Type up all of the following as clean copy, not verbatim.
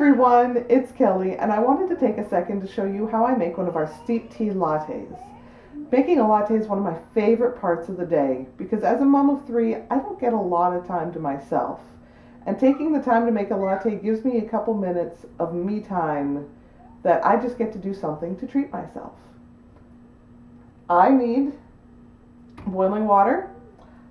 everyone, it's Kelly, and I wanted to take a second to show you how I make one of our steep tea lattes. Making a latte is one of my favorite parts of the day because as a mom of three, I don't get a lot of time to myself. And taking the time to make a latte gives me a couple minutes of me time that I just get to do something to treat myself. I need boiling water.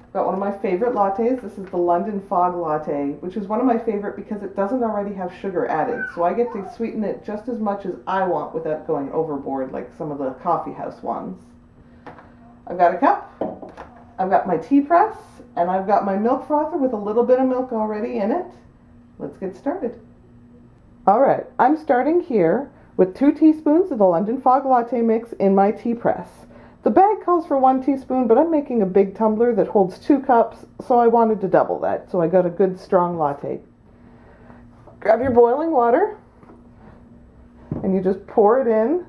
I've got one of my favorite lattes. This is the London Fog Latte, which is one of my favorite because it doesn't already have sugar added. So I get to sweeten it just as much as I want without going overboard like some of the coffee house ones. I've got a cup, I've got my tea press, and I've got my milk frother with a little bit of milk already in it. Let's get started. Alright, I'm starting here with 2 teaspoons of the London Fog Latte mix in my tea press. The bag calls for 1 teaspoon, but I'm making a big tumbler that holds 2 cups, so I wanted to double that, so I got a good strong latte. Grab your boiling water, and you just pour it in.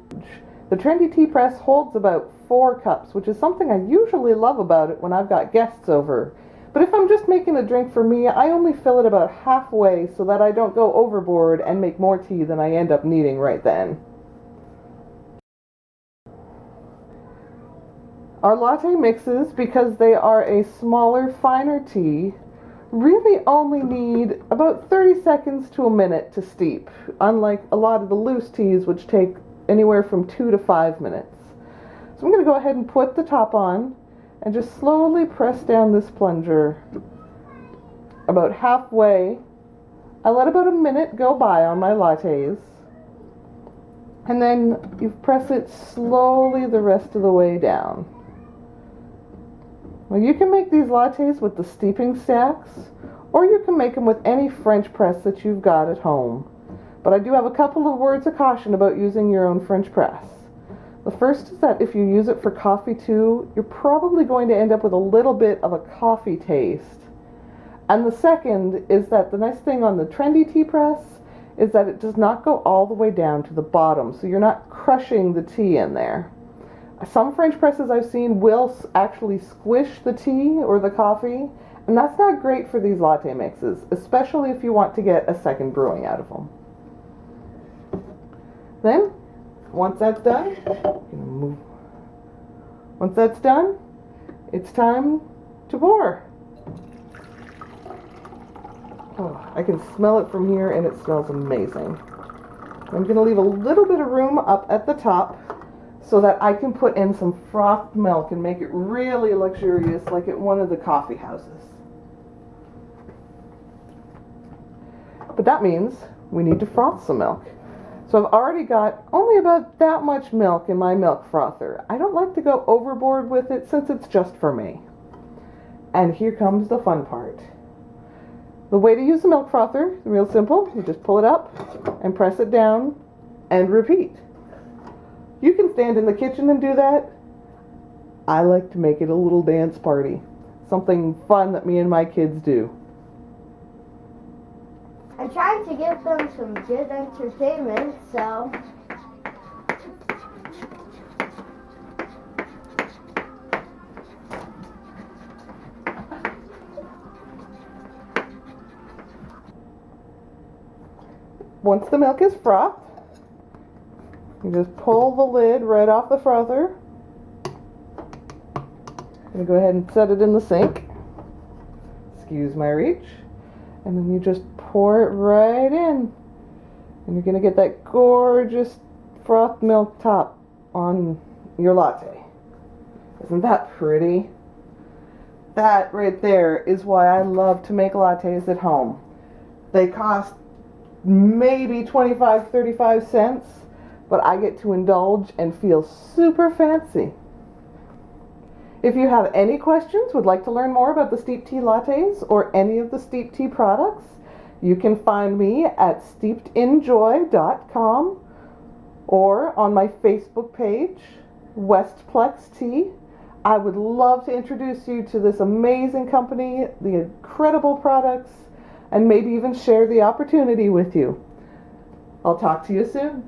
The trendy tea press holds about 4 cups, which is something I usually love about it when I've got guests over. But if I'm just making a drink for me, I only fill it about halfway so that I don't go overboard and make more tea than I end up needing right then. Our latte mixes, because they are a smaller, finer tea, really only need about 30 seconds to a minute to steep, unlike a lot of the loose teas which take anywhere from 2 to 5 minutes. So I'm going to go ahead and put the top on and just slowly press down this plunger about halfway. I let about a minute go by on my lattes, and then you press it slowly the rest of the way down. Well, you can make these lattes with the steeping stacks, or you can make them with any French press that you've got at home. But I do have a couple of words of caution about using your own French press. The first is that if you use it for coffee too, you're probably going to end up with a little bit of a coffee taste. And the second is that the nice thing on the trendy tea press is that it does not go all the way down to the bottom, so you're not crushing the tea in there. Some French presses I've seen will actually squish the tea or the coffee, and that's not great for these latte mixes, especially if you want to get a second brewing out of them. Then, once that's done, it's time to pour. Oh, I can smell it from here and it smells amazing. I'm going to leave a little bit of room up at the top so that I can put in some frothed milk and make it really luxurious like at one of the coffee houses. But that means we need to froth some milk. So I've already got only about that much milk in my milk frother. I don't like to go overboard with it since it's just for me. And here comes the fun part. The way to use the milk frother is real simple. You just pull it up and press it down and repeat. You can stand in the kitchen and do that. I like to make it a little dance party. Something fun that me and my kids do. I tried to give them some good entertainment, so... Once the milk is frothed, you just pull the lid right off the frother. I'm going to go ahead and set it in the sink. Excuse my reach. And then you just pour it right in. And you're going to get that gorgeous frothed milk top on your latte. Isn't that pretty? That right there is why I love to make lattes at home. They cost maybe 25-35 cents, but I get to indulge and feel super fancy. If you have any questions, would like to learn more about the steep tea lattes or any of the steep tea products, you can find me at steepedinjoy.com or on my Facebook page, Westplex Tea. I would love to introduce you to this amazing company, the incredible products, and maybe even share the opportunity with you. I'll talk to you soon.